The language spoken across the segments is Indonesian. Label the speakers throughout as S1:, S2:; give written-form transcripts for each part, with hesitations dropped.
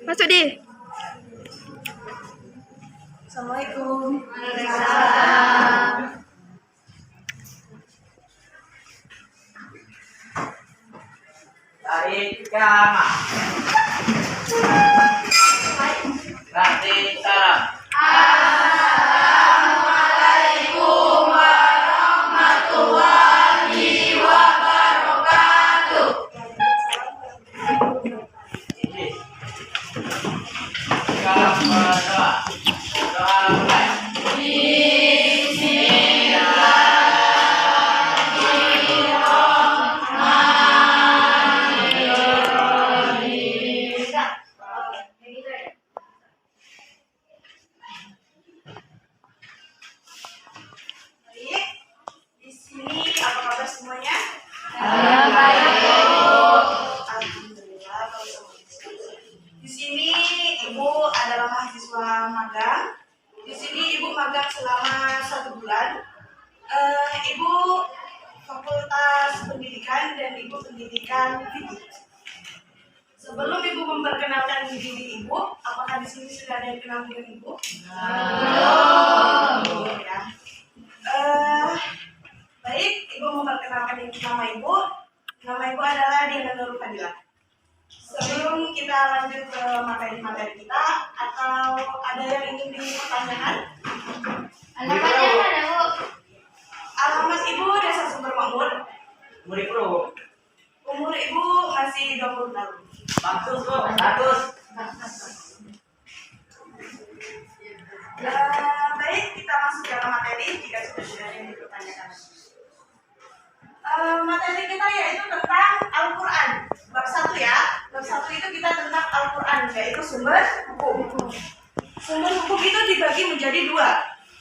S1: Masuk di.
S2: Assalamualaikum.
S1: Waalaikumsalam.
S3: Tarik jama. Berarti salam.
S1: Assalamualaikum warahmatullahi wabarakatuh.
S3: Sekarang berdoa. Doa mulai.
S2: Di sini apa kabar semuanya? Alhamdulillah. Di sini Ibu adalah mahasiswa magang. Di sini Ibu magang selama 1 bulan. Ibu Fakultas Pendidikan dan Ibu Pendidikan Fikih. Sebelum Ibu memperkenalkan diri Ibu, apakah di sini sudah ada yang kenal dengan Ibu? Belum. Ya. Baik, Ibu memperkenalkan nama Ibu. Nama Ibu adalah Diana Nurul Fadilah. Sebelum kita lanjut ke materi-materi kita, atau ada yang ingin dipertanyakan?
S1: Alamatnya mana, Bu?
S2: Alamat Ibu Desa Sumber Makmur.
S3: Murid pro.
S2: Umur Ibu masih 20 tahun.
S3: Bagus bro. Bagus.
S2: Baik, kita masuk dalam materi jika sudah ada yang dipertanyakan. Materi kita yaitu tentang Al-Quran. Bab 1 ya. Bab 1 itu kita tentang Al-Quran, yaitu sumber hukum. Sumber hukum itu dibagi menjadi 2.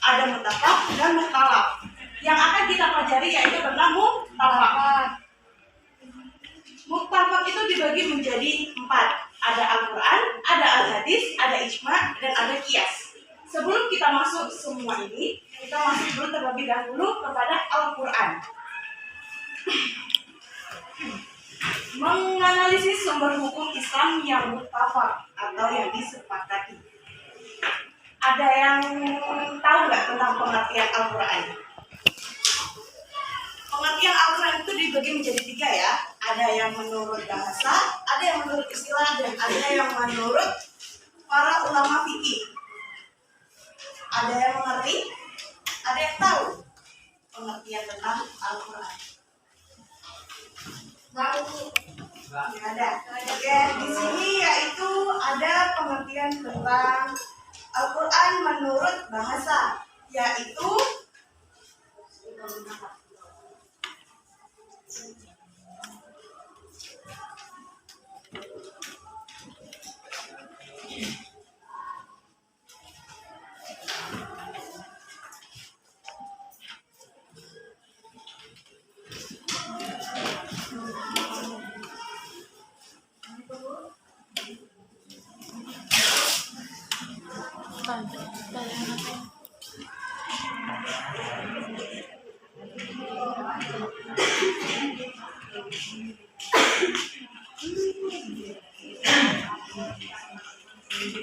S2: Ada mutlak dan mutlak. Yang akan kita pelajari yaitu tentang mutlak. Mutlak itu dibagi menjadi 4. Ada Al-Quran, ada Al-Hadis, ada Ijma, dan ada Qiyas. Sebelum kita masuk semua ini, kita masuk dulu terlebih dahulu kepada Al-Quran. Menganalisis sumber hukum Islam yang muttafaq atau yang disepakati. Ada yang tahu nggak tentang pengertian Al-Quran? Pengertian Al-Quran itu dibagi menjadi 3 ya. Ada yang menurut bahasa, ada yang menurut istilah, dan ada yang menurut para ulama fikih. Ada yang mengerti? Ada yang tahu pengertian tentang Al-Quran? Nggak ada. Oke, di sini yaitu ada pengertian tentang Al-Quran menurut bahasa, yaitu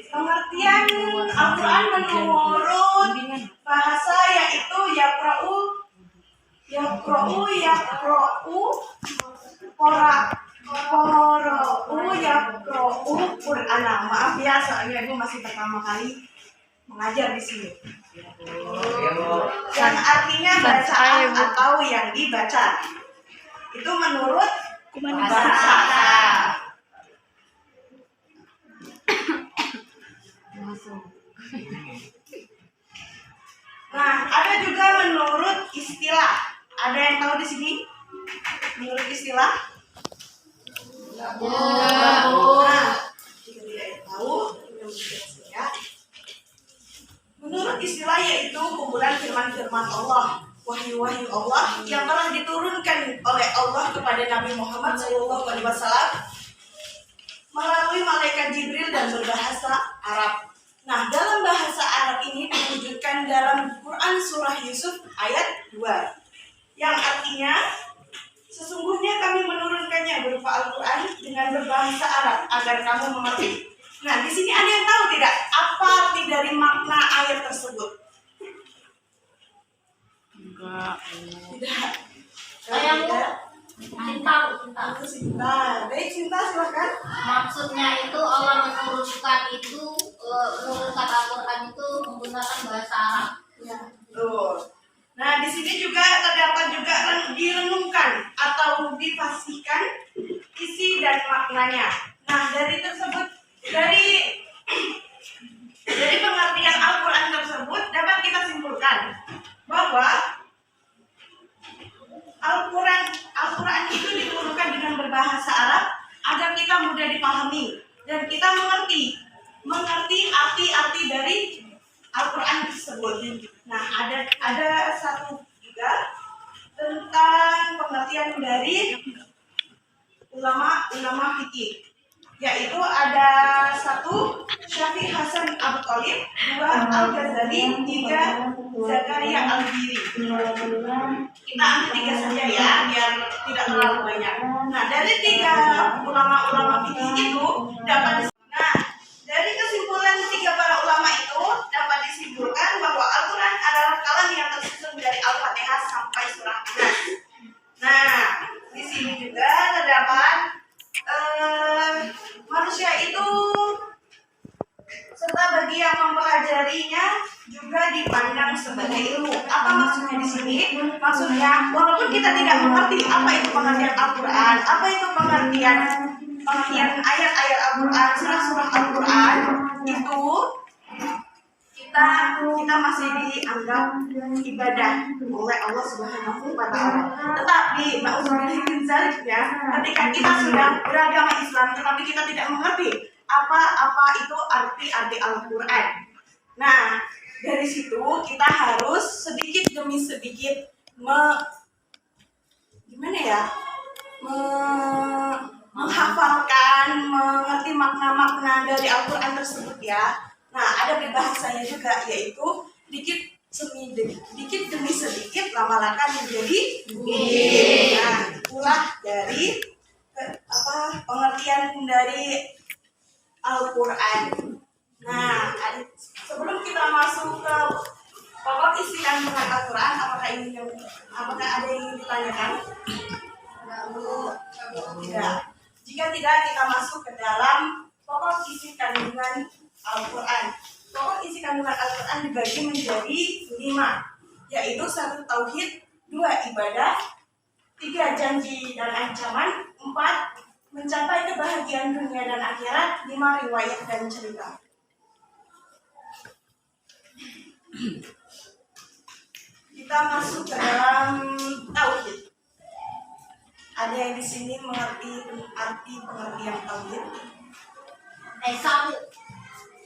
S2: pengertian Al-Quran menurut bahasa yaitu yaqra'u Qur'ana. Maaf ya, soalnya Ibu masih pertama kali mengajar di sini. Yang artinya bacaan atau yang dibaca. Itu menurut bahasa. Nah, ada juga menurut istilah. Ada yang tahu di sini? Menurut istilah? Nah, jika tidak tahu, kita menjelaskan ya. Menurut istilah yaitu kumpulan firman-firman Allah, wahyu-wahyu Allah yang telah diturunkan oleh Allah kepada Nabi Muhammad SAW melalui malaikat Jibril dan berbahasa Arab. Nah, dalam bahasa Arab ini diwujudkan dalam Quran Surah Yusuf ayat 2, yang artinya sesungguhnya kami menurunkannya berupa Al-Quran dengan berbahasa Arab agar kamu mengerti. Nah, di sini ada yang tahu tidak apa arti dari makna ayat tersebut?
S4: Enggak.
S2: Tidak.
S1: Sayang, Bu.
S2: Tidak.
S1: Cinta, Bu, cinta.
S2: Aku cinta. Baik, cinta silakan.
S1: Maksudnya itu Allah menurunkan menurunkan Al-Quran itu menggunakan bahasa Arab.
S2: Ya, betul. Nah, di sini juga terdapat juga direnungkan atau dipastikan isi dan maknanya. Nah, dari pengertian Al-Quran tersebut dapat kita simpulkan bahwa Al-Quran itu diturunkan dengan berbahasa Arab agar kita mudah dipahami dan kita mengerti arti-arti dari Al-Quran tersebut. Nah, ada satu juga tentang pengertian dari ulama fikih, yaitu ada satu Syafi'i Hasan Abu Thalib, dua Al-Ghazali, tiga Zakaria Al-Biri. Kita ambil tiga saja ya, biar tidak terlalu banyak. Nah, dari tiga ulama-ulama fikih itu dari kesimpulan tiga para ulama itu dapat disimpulkan bahwa Al-Quran adalah kalam yang tersusun dari Al-Fatihah sampai surah An-Nas. Nah, di sini juga terdapat manusia itu serta bagi yang mempelajarinya juga dipandang sebagai ilmu. Apa maksudnya di sini? Maksudnya, walaupun kita tidak mengerti apa itu pengertian Al-Quran, apa itu pengertian ayat-ayat Al-Quran, surah-surah Al-Quran, itu kita masih dianggap ibadah oleh Allah Subhanahu wa Ta'ala. Tetapi ya, ketika kita sudah beragama Islam tetapi kita tidak mengerti apa itu arti Al-Quran. Nah, dari situ kita harus sedikit demi sedikit menghafalkan, mengerti makna-makna dari Al-Quran tersebut ya. Nah, ada peribahasanya juga, yaitu dikit demi sedikit lama-lama menjadi bukit. Nah, itulah dari pengertian dari Al-Quran. Nah, sebelum kita masuk ke pokok isi kandungan Al-Quran, apakah ada yang ingin ditanyakan? Tidak. Jika tidak, kita masuk ke dalam pokok isi kandungan Al-Quran. Pokok isi kandungan Al-Quran dibagi menjadi 5, yaitu 1 tauhid, 2 ibadah, 3 janji dan ancaman, 4 mencapai kebahagiaan dunia dan akhirat, 5 riwayat dan cerita. Kita masuk ke dalam tauhid. Ada yang di sini mengerti arti pengertian tauhid?
S1: Esa, Bu.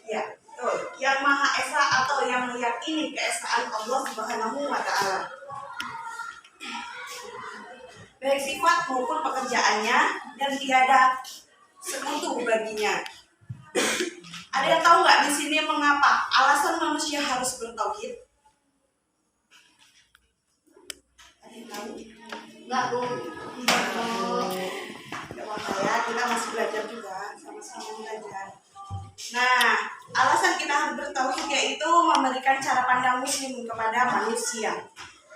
S2: Ya, betul. Yang Maha Esa atau yang meyakini keesaan Allah Subhanahu wa Ta'ala. Baik sifat maupun pekerjaannya dan tiada sekutu baginya. Ada yang tahu nggak di sini mengapa alasan manusia harus bertauhid? Ada yang tahu?
S1: Enggak, Bu.
S2: Tidak apa-apa ya, kita masih belajar juga, sama-sama belajar. Nah, alasan kita harus bertauhid yaitu memberikan cara pandang muslim kepada manusia.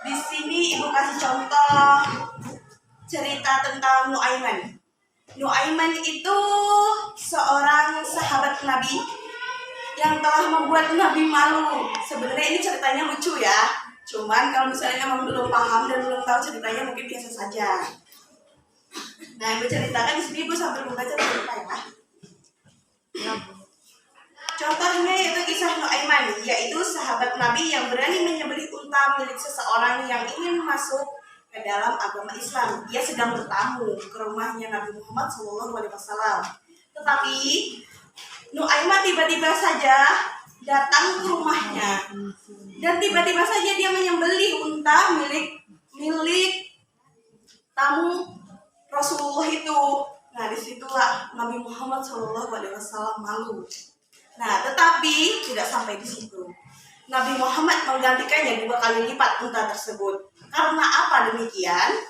S2: Di sini Ibu kasih contoh cerita tentang Nuaiman. Nuaiman itu seorang sahabat Nabi yang telah membuat Nabi malu. Sebenarnya ini ceritanya lucu ya. Cuman kalau misalnya memang belum paham dan belum tahu ceritanya mungkin biasa saja. Nah, Ibu ceritakan di sini, Ibu sambil membaca cerita ya. Contohnya yaitu kisah Nuaiman, yaitu sahabat Nabi yang berani menyembelih unta milik seseorang yang ingin masuk ke dalam agama Islam. Dia sedang bertamu ke rumahnya Nabi Muhammad SAW. Tetapi Nuaiman tiba-tiba saja datang ke rumahnya dan tiba-tiba saja dia menyembelih unta milik tamu Rasulullah itu. Nah, disitulah Nabi Muhammad SAW malu. Nah, tetapi tidak sampai di situ. Nabi Muhammad menggantikannya 2 kali lipat unta tersebut. Karena apa demikian?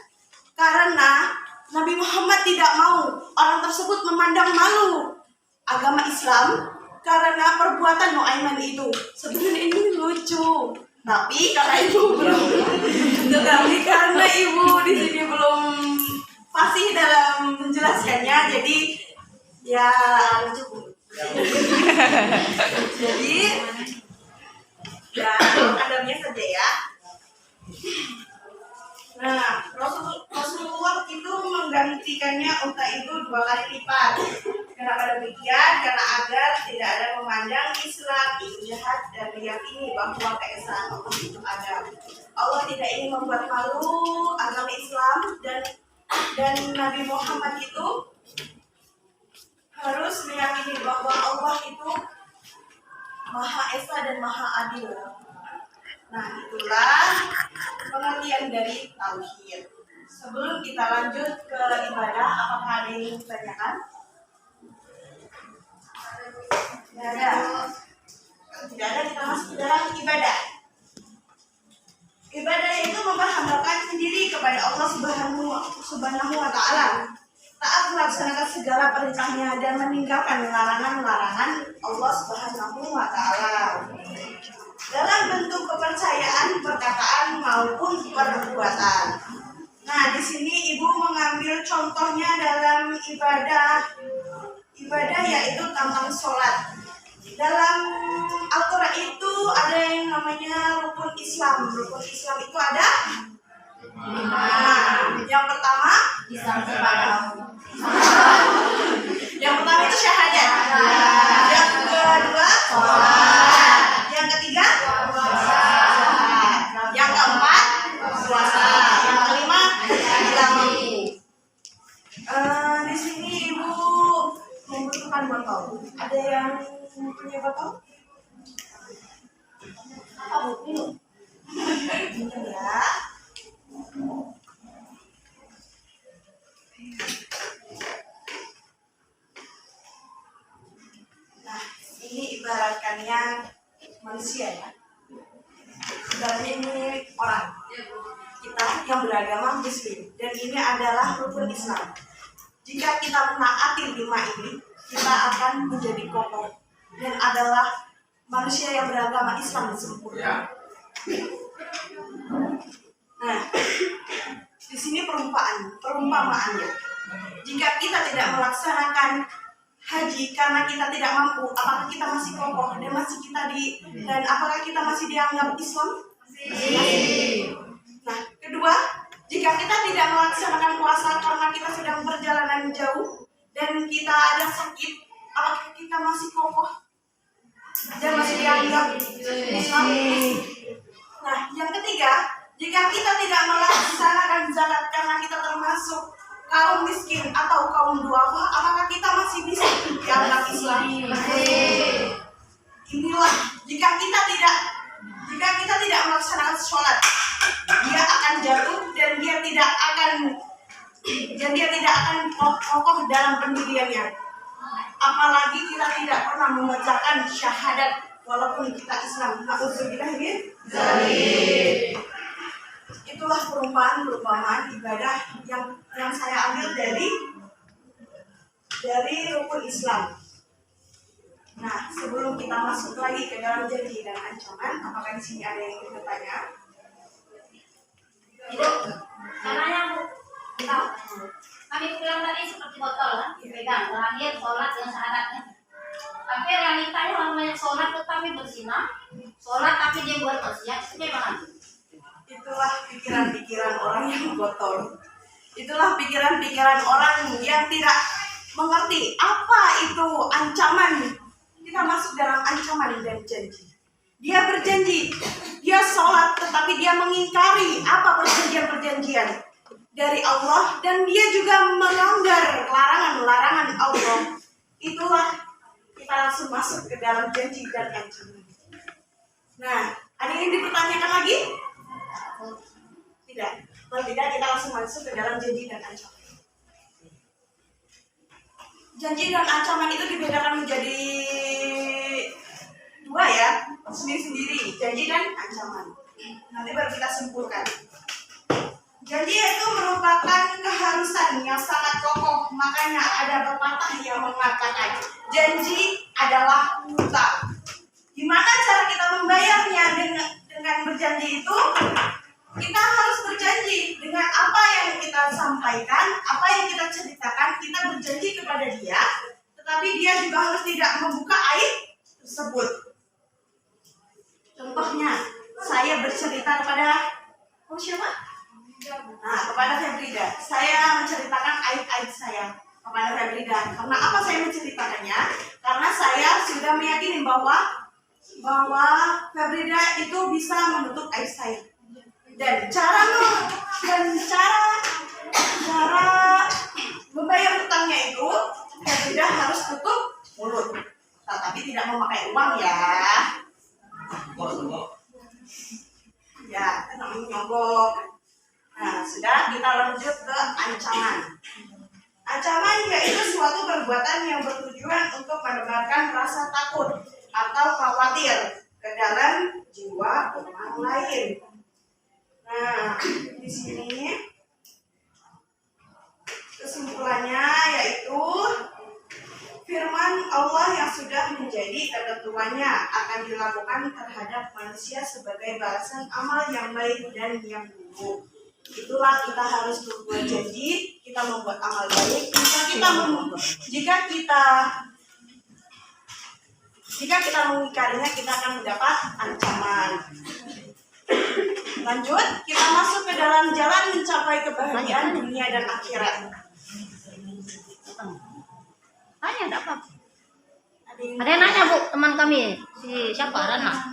S2: Karena Nabi Muhammad tidak mau orang tersebut memandang malu agama Islam karena perbuatan Nuaiman itu. Sebenarnya ini lucu, tapi karena ibu belum, tetapi karena ibu di sini belum fasih dalam menjelaskannya, jadi ya jadi ya adabnya saja ya. Nah, Rasulullah itu menggantikannya unta itu 2 kali lipat. Kenapa demikian? Karena agar tidak ada memandang Islam itu jahat dan meyakini bahwa keesaan Allah itu ada. Allah tidak ingin membuat malu agama Islam dan Nabi Muhammad itu harus meyakini bahwa Allah itu Maha Esa dan Maha Adil. Nah, itulah pengertian dari tauhid. Sebelum kita lanjut ke ibadah, apakah ada yang ditanyakan? Tidak ada. Tidak ada, kita masuk ke dalam ibadah. Ibadah itu memperhambakan sendiri kepada Allah Subhanahu wa Ta'ala. Taat melaksanakan segala perintahnya dan meninggalkan larangan-larangan Allah Subhanahu wa Ta'ala dalam bentuk kepercayaan, perkataan maupun perbuatan. Nah, di sini ibu mengambil contohnya dalam ibadah yaitu tentang sholat. Dalam Al-Quran itu ada yang namanya rukun Islam. Rukun Islam itu ada 5. Yang pertama
S1: Islam kepadamu.
S2: Yang pertama itu syahadat. Yang kedua sholat. Yang ketiga zakat. Yang keempat puasa. Yang kelima bila mampu. Di sini ibu membutuhkan botol. Ada yang punya botol? Apa bu? Minum. Minum ya. Nah, ini ibaratkannya manusia ya. Ibaratnya ini orang. Kita yang beragama Muslim. Dan ini adalah rukun Islam. Jika kita menaati 5 ini, kita akan menjadi kokoh dan adalah manusia yang beragama Islam sempurna. Nah, di sini perumpamaannya. Jika kita tidak melaksanakan haji karena kita tidak mampu, apakah kita masih kokoh dan apakah kita masih dianggap Islam? Nah, kedua, jika kita tidak melaksanakan puasa karena kita sedang perjalanan jauh dan kita ada sakit, apakah kita masih kokoh dan masih dianggap Islam? Nah, yang ketiga, jika kita tidak melaksanakan zakat karena kita termasuk kaum miskin atau kaum duafa, apakah kita masih bisa dianggap Islam? Inilah jika kita tidak melaksanakan sholat, dia akan jatuh dan dia tidak akan kokoh dalam pendiriannya. Apalagi kita tidak pernah mengerjakan syahadat walaupun kita Islam. Na'udzubillah min dzalik. Itulah perumpamaan ibadah yang saya ambil dari rukun Islam. Nah, sebelum kita masuk lagi ke dalam janji dan ancaman, apakah di sini ada yang ingin bertanya?
S1: Ibu, caranya Bu, kami bilang tadi seperti botol kan, dipegang, terakhir sholat yang syaratnya. Tapi realitanya namanya sholat tetapi berzina, sholat tapi dia buat maksiat, itu gimana?
S2: Itulah pikiran-pikiran orang yang kotor. Itulah pikiran-pikiran orang yang tidak mengerti apa itu ancaman. Kita masuk dalam ancaman dan janji. Dia berjanji, dia sholat tetapi dia mengingkari apa perjanjian-perjanjian dari Allah dan dia juga melanggar larangan-larangan Allah. Itulah kita langsung masuk ke dalam janji dan ancaman. Nah, ada yang dipertanyakan lagi? Tidak. Kalau tidak, kita langsung masuk ke dalam janji dan ancaman. Janji dan ancaman itu dibedakan menjadi 2 ya, sendiri-sendiri. Janji dan ancaman. Nanti baru kita simpulkan. Janji itu merupakan keharusan yang sangat kokoh, makanya ada pepatah yang mengatakan janji adalah hutang. Gimana cara kita membayarnya? Dengan berjanji itu kita harus berjanji dengan apa yang kita sampaikan, apa yang kita ceritakan, kita berjanji kepada dia, tetapi dia juga harus tidak membuka aib tersebut. Contohnya, saya bercerita kepada siapa? Nah, kepada Febrida. Saya menceritakan aib-aib saya kepada Febrida. Karena apa saya menceritakannya? Karena saya sudah meyakini bahwa Febrida itu bisa menutup aib saya. Dan cara membayar hutangnya itu Febrida harus tutup mulut, tetapi tidak memakai uang ya. Ya, namanya nyogok. Nah, sudah, kita lanjut ke ancaman. Ancaman yaitu suatu perbuatan yang bertujuan untuk menebarkan rasa takut atau khawatir ke dalam jiwa orang lain. Nah, di sini kesimpulannya yaitu firman Allah yang sudah menjadi ketentuannya akan dilakukan terhadap manusia sebagai balasan amal yang baik dan yang buruk. Itulah kita harus berbuat janji, kita membuat amal baik. Jika kita mengingkarinya, kita akan mendapat ancaman. Lanjut, kita masuk ke dalam jalan mencapai kebahagiaan dunia dan akhirat.
S1: Tanya enggak apa? Ada yang nanya Bu, teman kami si siapa Rana?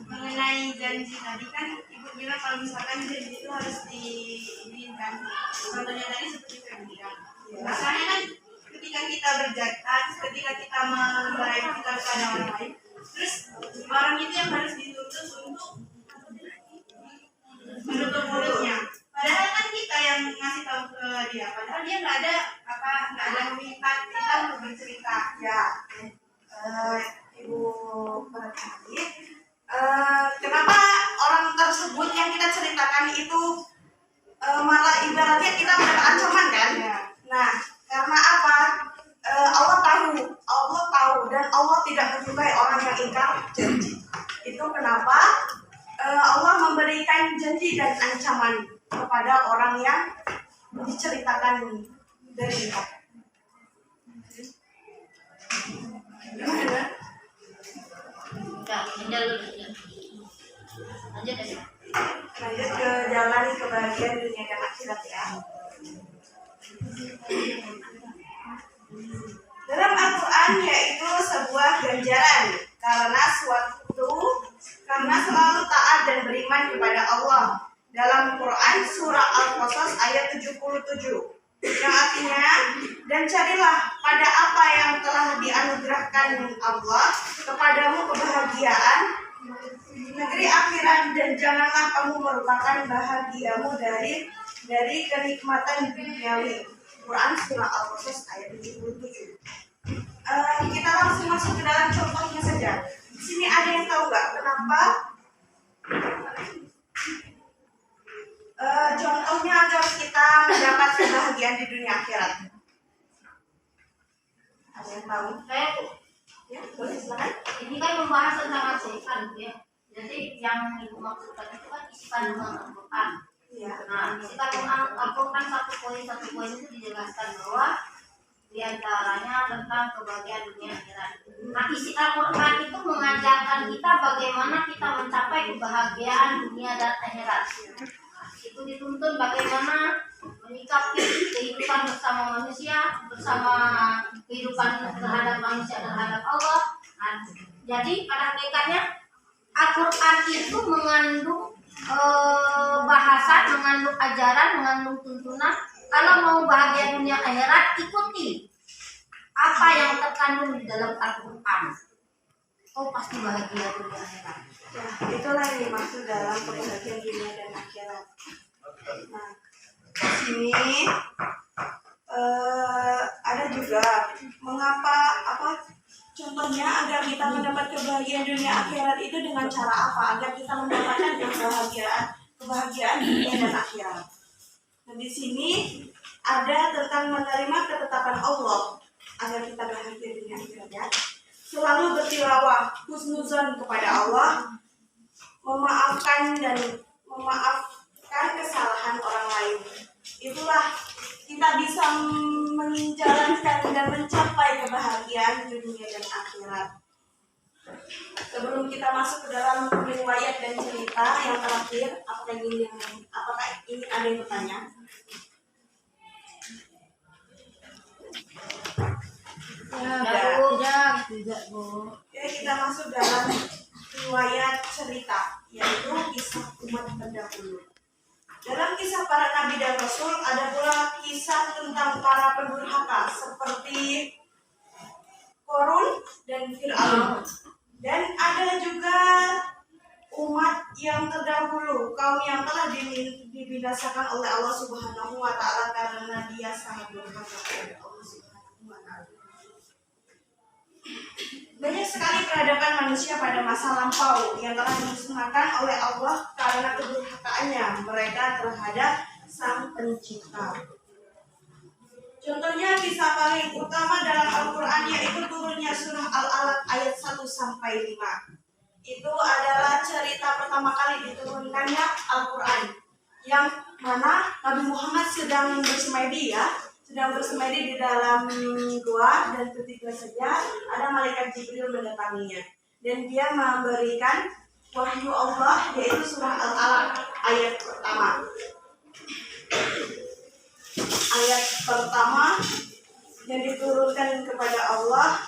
S2: Mengenai janji tadi kan Ibu bilang kalau misalkan janji itu harus diinginkan. Contohnya tadi seperti Febrida. Rasanya kan ketika kita ketika kita membaik kita kepada orang lain, terus orang itu yang harus dituntut untuk menutup mulutnya. Padahal kan kita yang ngasih tahu ke dia. Padahal dia nggak ada meminta kita untuk bercerita. Ya, Ibu berarti. Kenapa orang tersebut yang kita ceritakan itu malah ibaratnya kita mendapat ancaman kan? Ya. Nah, karena apa? Allah tahu dan Allah tidak menyukai orang yang ingkar janji. Itu kenapa Allah memberikan janji dan ancaman kepada orang yang diceritakan dari kita. Gimana? Lanjut ke jalan kebahagiaan dunia dan akhirat ya. Dalam Al-Quran yaitu sebuah ganjaran karena selalu taat dan beriman kepada Allah. Dalam Quran surah Al-Qasas ayat 77 yang artinya, dan carilah pada apa yang telah dianugerahkan Allah kepadamu kebahagiaan negeri akhirat, dan janganlah kamu merupakan bahagiamu dari kenikmatan duniawi. Quran surah Al-Qasas ayat 77. Kita langsung masuk ke dalam contohnya saja. Di sini ada yang tahu nggak kenapa contohnya agar kita mendapat kebahagiaan di dunia akhirat? Ada yang tahu?
S1: Saya
S2: Ya, boleh silakan.
S1: ini kan membahas tentang kesehat ya. Jadi yang Ibu maksudkan itu kan isi kandungan Al-Quran.
S2: Ya.
S1: Nah, isi kandungan Al-Quran satu poin itu dijelaskan bahwa diantaranya tentang kebahagiaan dunia akhirat. Nah, isi Al-Quran itu mengajarkan kita bagaimana kita mencapai kebahagiaan dunia dan akhirat. Itu dituntun bagaimana menyikapi kehidupan bersama manusia, bersama kehidupan terhadap manusia terhadap Allah. Nah, jadi pada hakikatnya Al-Quran itu mengandung bahasa, mengandung ajaran, mengandung tuntunan. Kalau mau bahagia dunia akhirat, ikuti apa yang terkandung di dalam Al-Quran. Oh, pasti bahagia dunia akhirat.
S2: Ya, itulah yang dimaksud dalam kebahagiaan dunia dan akhirat. Nah, di sini ada juga mengapa contohnya agar kita mendapat kebahagiaan dunia akhirat itu dengan cara apa? Agar kita mendapatkan kebahagiaan dunia dan akhirat. Nah, di sini ada tentang menerima ketetapan Allah agar kita bahagia dunia akhirat ya. Selalu bertilawah, husnuzon kepada Allah, memaafkan kesalahan orang lain. Itulah kita bisa menjalankan dan mencapai kebahagiaan dunia dan akhirat. Sebelum kita masuk ke dalam riwayat dan cerita yang terakhir, apakah ini ada yang bertanya?
S1: Tidak, Bu.
S2: Oke, kita masuk dalam riwayat cerita, yaitu kisah umat terdahulu. Dalam kisah para nabi dan rasul ada pula kisah tentang para pendurhaka seperti Korun dan Fir'aun. Dan ada juga umat yang terdahulu, kaum yang telah dibinasakan oleh Allah Subhanahu wa taala karena dia sangat durhaka kepada Allah Subhanahu wa taala. Banyak sekali peradaban manusia pada masa lampau yang telah dimusnahkan oleh Allah karena kedurhakaannya mereka terhadap Sang Pencipta. Contohnya kisah paling utama dalam Al-Quran yaitu turunnya surah Al-Alaq ayat 1 sampai 5. Itu adalah cerita pertama kali diturunkannya Al-Quran, yang mana Nabi Muhammad sedang bersemedi di dalam gua, dan ketika saja ada malaikat Jibril mendatanginya dan dia memberikan wahyu Allah yaitu surah Al-Alaq ayat pertama. Ayat pertama yang diturunkan kepada Allah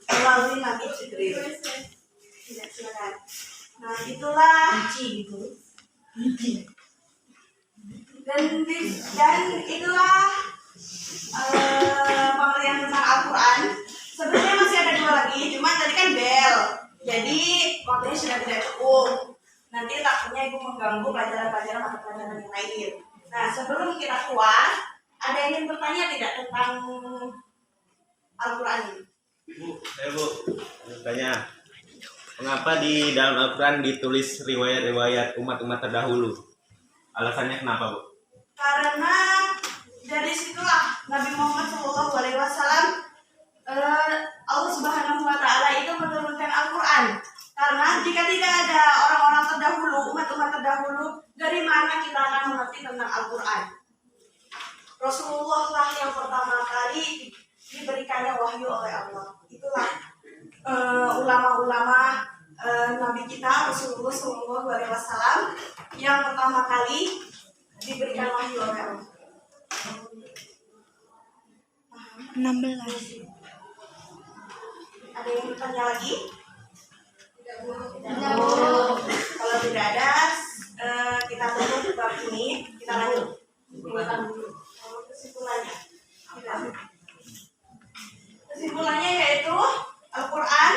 S2: melalui Nabi Jibril. Nah, itulah dan itulah pengertian tentang Al-Quran. Sebenarnya masih ada 2 lagi, cuma tadi kan bel, jadi waktunya sudah tidak cukup. Nanti takutnya ibu mengganggu pelajaran-pelajaran atau pelajaran yang lain. Nah, sebelum kita keluar, ada yang ingin bertanya tidak tentang Al-Quran ini?
S4: Bu, tanya, mengapa di dalam Al-Quran ditulis riwayat-riwayat umat-umat terdahulu? Alasannya kenapa, Bu?
S2: Karena dari situlah Nabi Muhammad SAW, Allah Subhanahu wa taala itu menurunkan Al-Quran. Karena jika tidak ada orang-orang terdahulu, umat-umat terdahulu, dari mana kita akan mengerti tentang Al-Quran? Rasulullah lah yang pertama kali diberikannya wahyu oleh Allah. Itulah ulama-ulama Nabi kita Rasulullah SAW yang pertama kali diberikan wahyu oleh Allah.
S5: 16.
S2: Ada yang bertanya lagi?
S1: Tidak, Bu.
S2: Kalau tidak ada, kita tutup bab ini. Kita lanjut. Kesimpulannya yaitu Al-Quran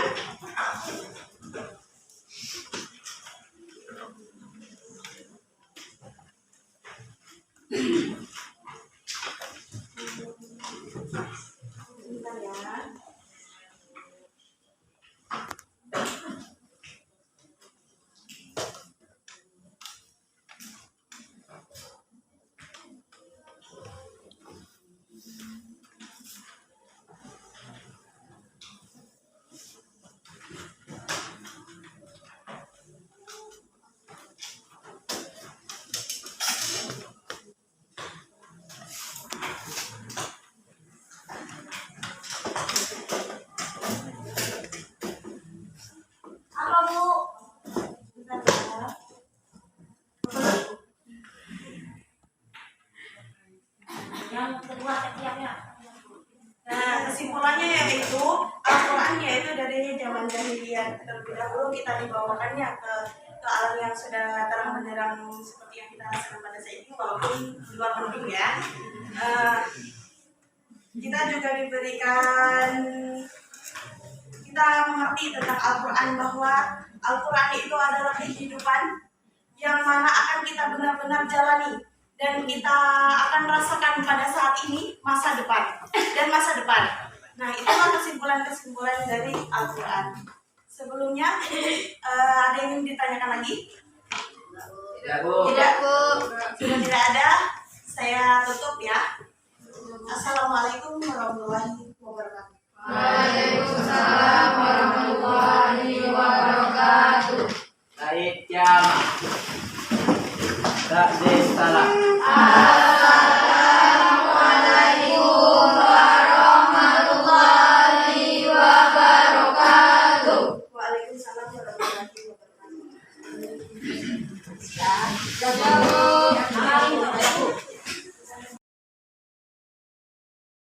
S2: sebentar ya. Apa, Bu? Sebentar ya.
S1: Yang kedua setiapnya.
S2: Nah, kesimpulannya yaitu Al-Quran yaitu dari zaman jahiliyah. Terlebih dahulu kita dibawakannya ke alam yang sudah terang benderang seperti yang kita rasakan pada saat ini, walaupun di luar mendung ya. Kita juga diberikan, kita mengerti tentang Al-Quran bahwa Al-Quran itu adalah kehidupan yang mana akan kita benar-benar jalani dan kita akan rasakan pada saat ini, masa depan dan masa depan. Nah, itulah kesimpulan-kesimpulan dari Al-Quran. Sebelumnya ada yang ingin ditanyakan lagi?
S3: Tidak, Bu.
S2: Tidak, Bu. Sudah tidak ada. Saya tutup ya. Assalamualaikum warahmatullahi wabarakatuh.
S1: Waalaikumsalam warahmatullahi wabarakatuh.
S3: Said Jama. Rade Salam.
S1: Assalamualaikum warahmatullahi wabarakatuh.
S2: Waalaikumsalam warahmatullahi wabarakatuh.
S1: Jazakallah.